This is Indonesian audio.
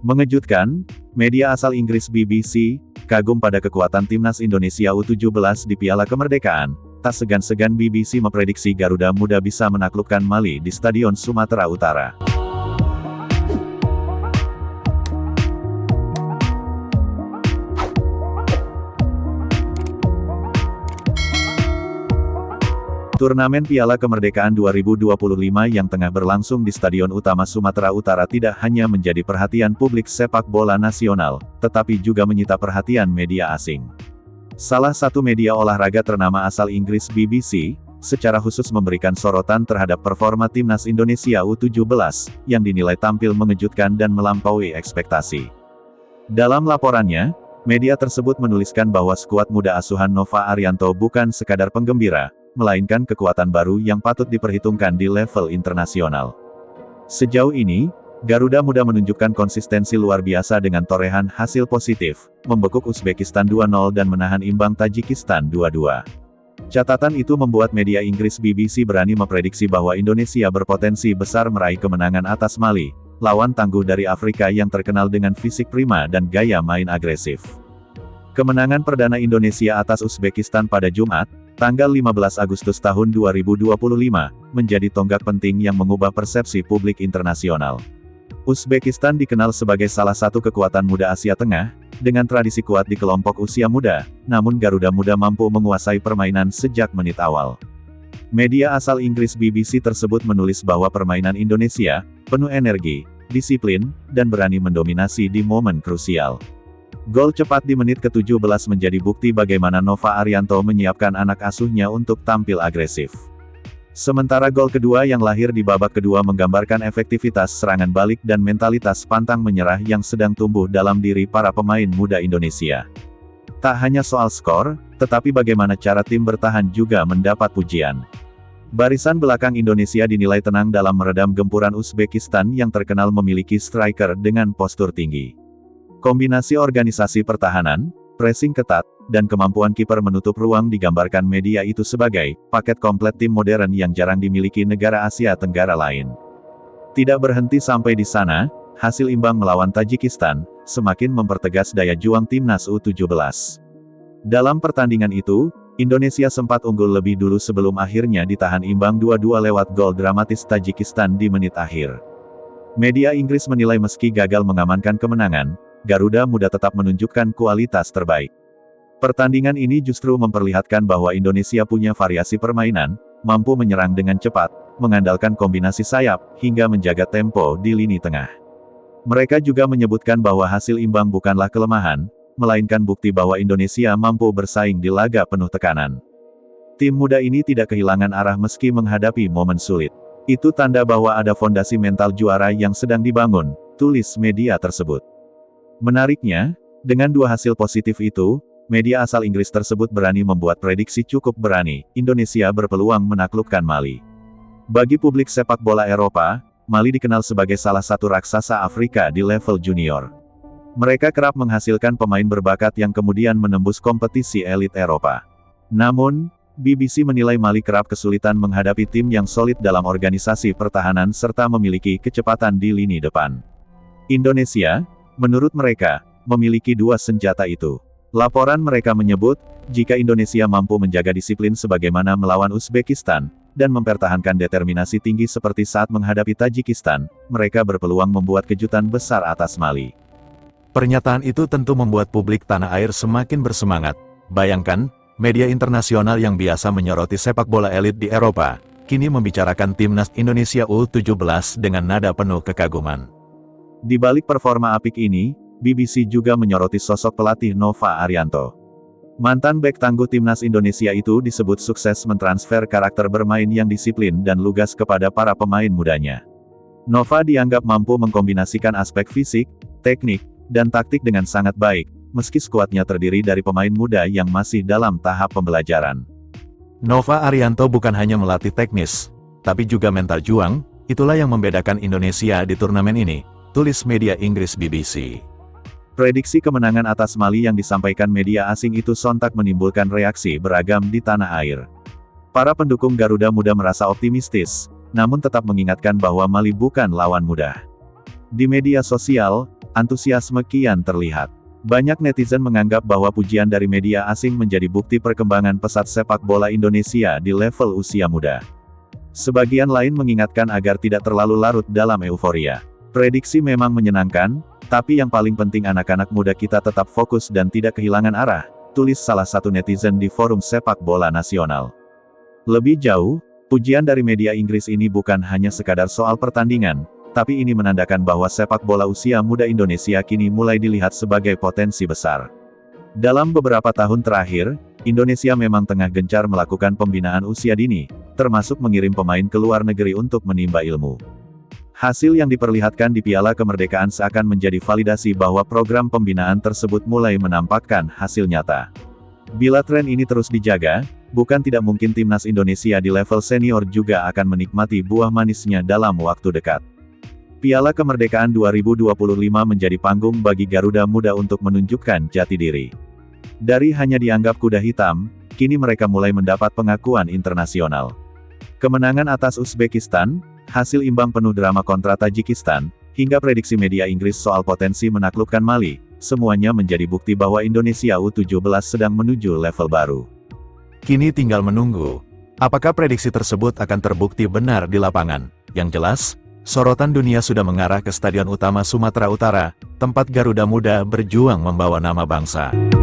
Mengejutkan, media asal Inggris BBC, kagum pada kekuatan timnas Indonesia U17 di Piala Kemerdekaan. Tak segan-segan BBC memprediksi Garuda Muda bisa menaklukkan Mali di Stadion Sumatera Utara. Turnamen Piala Kemerdekaan 2025 yang tengah berlangsung di Stadion Utama Sumatera Utara tidak hanya menjadi perhatian publik sepak bola nasional, tetapi juga menyita perhatian media asing. Salah satu media olahraga ternama asal Inggris BBC, secara khusus memberikan sorotan terhadap performa timnas Indonesia U17, yang dinilai tampil mengejutkan dan melampaui ekspektasi. Dalam laporannya, media tersebut menuliskan bahwa skuad muda asuhan Nova Arianto bukan sekadar penggembira, melainkan kekuatan baru yang patut diperhitungkan di level internasional. Sejauh ini, Garuda Muda menunjukkan konsistensi luar biasa dengan torehan hasil positif, membekuk Uzbekistan 2-0 dan menahan imbang Tajikistan 2-2. Catatan itu membuat media Inggris BBC berani memprediksi bahwa Indonesia berpotensi besar meraih kemenangan atas Mali, lawan tangguh dari Afrika yang terkenal dengan fisik prima dan gaya main agresif. Kemenangan perdana Indonesia atas Uzbekistan pada Jumat, tanggal 15 Agustus tahun 2025, menjadi tonggak penting yang mengubah persepsi publik internasional. Uzbekistan dikenal sebagai salah satu kekuatan muda Asia Tengah, dengan tradisi kuat di kelompok usia muda, namun Garuda Muda mampu menguasai permainan sejak menit awal. Media asal Inggris BBC tersebut menulis bahwa permainan Indonesia, penuh energi, disiplin, dan berani mendominasi di momen krusial. Gol cepat di menit ke-17 menjadi bukti bagaimana Nova Arianto menyiapkan anak asuhnya untuk tampil agresif. Sementara gol kedua yang lahir di babak kedua menggambarkan efektivitas serangan balik dan mentalitas pantang menyerah yang sedang tumbuh dalam diri para pemain muda Indonesia. Tak hanya soal skor, tetapi bagaimana cara tim bertahan juga mendapat pujian. Barisan belakang Indonesia dinilai tenang dalam meredam gempuran Uzbekistan yang terkenal memiliki striker dengan postur tinggi. Kombinasi organisasi pertahanan, pressing ketat, dan kemampuan kiper menutup ruang digambarkan media itu sebagai paket komplit tim modern yang jarang dimiliki negara Asia Tenggara lain. Tidak berhenti sampai di sana, hasil imbang melawan Tajikistan semakin mempertegas daya juang timnas U17. Dalam pertandingan itu, Indonesia sempat unggul lebih dulu sebelum akhirnya ditahan imbang 2-2 lewat gol dramatis Tajikistan di menit akhir. Media Inggris menilai meski gagal mengamankan kemenangan, Garuda Muda tetap menunjukkan kualitas terbaik. Pertandingan ini justru memperlihatkan bahwa Indonesia punya variasi permainan, mampu menyerang dengan cepat, mengandalkan kombinasi sayap, hingga menjaga tempo di lini tengah. Mereka juga menyebutkan bahwa hasil imbang bukanlah kelemahan, melainkan bukti bahwa Indonesia mampu bersaing di laga penuh tekanan. Tim muda ini tidak kehilangan arah meski menghadapi momen sulit. Itu tanda bahwa ada fondasi mental juara yang sedang dibangun, tulis media tersebut. Menariknya, dengan dua hasil positif itu, media asal Inggris tersebut berani membuat prediksi cukup berani, Indonesia berpeluang menaklukkan Mali. Bagi publik sepak bola Eropa, Mali dikenal sebagai salah satu raksasa Afrika di level junior. Mereka kerap menghasilkan pemain berbakat yang kemudian menembus kompetisi elit Eropa. Namun, BBC menilai Mali kerap kesulitan menghadapi tim yang solid dalam organisasi pertahanan serta memiliki kecepatan di lini depan. Indonesia, menurut mereka, memiliki dua senjata itu. Laporan mereka menyebut, jika Indonesia mampu menjaga disiplin sebagaimana melawan Uzbekistan, dan mempertahankan determinasi tinggi seperti saat menghadapi Tajikistan, mereka berpeluang membuat kejutan besar atas Mali. Pernyataan itu tentu membuat publik tanah air semakin bersemangat. Bayangkan, media internasional yang biasa menyoroti sepak bola elit di Eropa, kini membicarakan timnas Indonesia U17 dengan nada penuh kekaguman. Di balik performa apik ini, BBC juga menyoroti sosok pelatih Nova Arianto. Mantan bek tangguh timnas Indonesia itu disebut sukses mentransfer karakter bermain yang disiplin dan lugas kepada para pemain mudanya. Nova dianggap mampu mengkombinasikan aspek fisik, teknik, dan taktik dengan sangat baik, meski skuadnya terdiri dari pemain muda yang masih dalam tahap pembelajaran. Nova Arianto bukan hanya melatih teknis, tapi juga mental juang, itulah yang membedakan Indonesia di turnamen ini, tulis media Inggris BBC. Prediksi kemenangan atas Mali yang disampaikan media asing itu sontak menimbulkan reaksi beragam di tanah air. Para pendukung Garuda Muda merasa optimistis, namun tetap mengingatkan bahwa Mali bukan lawan mudah. Di media sosial, antusiasme kian terlihat. Banyak netizen menganggap bahwa pujian dari media asing menjadi bukti perkembangan pesat sepak bola Indonesia di level usia muda. Sebagian lain mengingatkan agar tidak terlalu larut dalam euforia. Prediksi memang menyenangkan, tapi yang paling penting anak-anak muda kita tetap fokus dan tidak kehilangan arah, tulis salah satu netizen di forum sepak bola nasional. Lebih jauh, pujian dari media Inggris ini bukan hanya sekadar soal pertandingan, tapi ini menandakan bahwa sepak bola usia muda Indonesia kini mulai dilihat sebagai potensi besar. Dalam beberapa tahun terakhir, Indonesia memang tengah gencar melakukan pembinaan usia dini, termasuk mengirim pemain ke luar negeri untuk menimba ilmu. Hasil yang diperlihatkan di Piala Kemerdekaan seakan menjadi validasi bahwa program pembinaan tersebut mulai menampakkan hasil nyata. Bila tren ini terus dijaga, bukan tidak mungkin timnas Indonesia di level senior juga akan menikmati buah manisnya dalam waktu dekat. Piala Kemerdekaan 2025 menjadi panggung bagi Garuda Muda untuk menunjukkan jati diri. Dari hanya dianggap kuda hitam, kini mereka mulai mendapat pengakuan internasional. Kemenangan atas Uzbekistan, hasil imbang penuh drama kontra Tajikistan, hingga prediksi media Inggris soal potensi menaklukkan Mali, semuanya menjadi bukti bahwa Indonesia U17 sedang menuju level baru. Kini tinggal menunggu, apakah prediksi tersebut akan terbukti benar di lapangan. Yang jelas, sorotan dunia sudah mengarah ke Stadion Utama Sumatera Utara, tempat Garuda Muda berjuang membawa nama bangsa.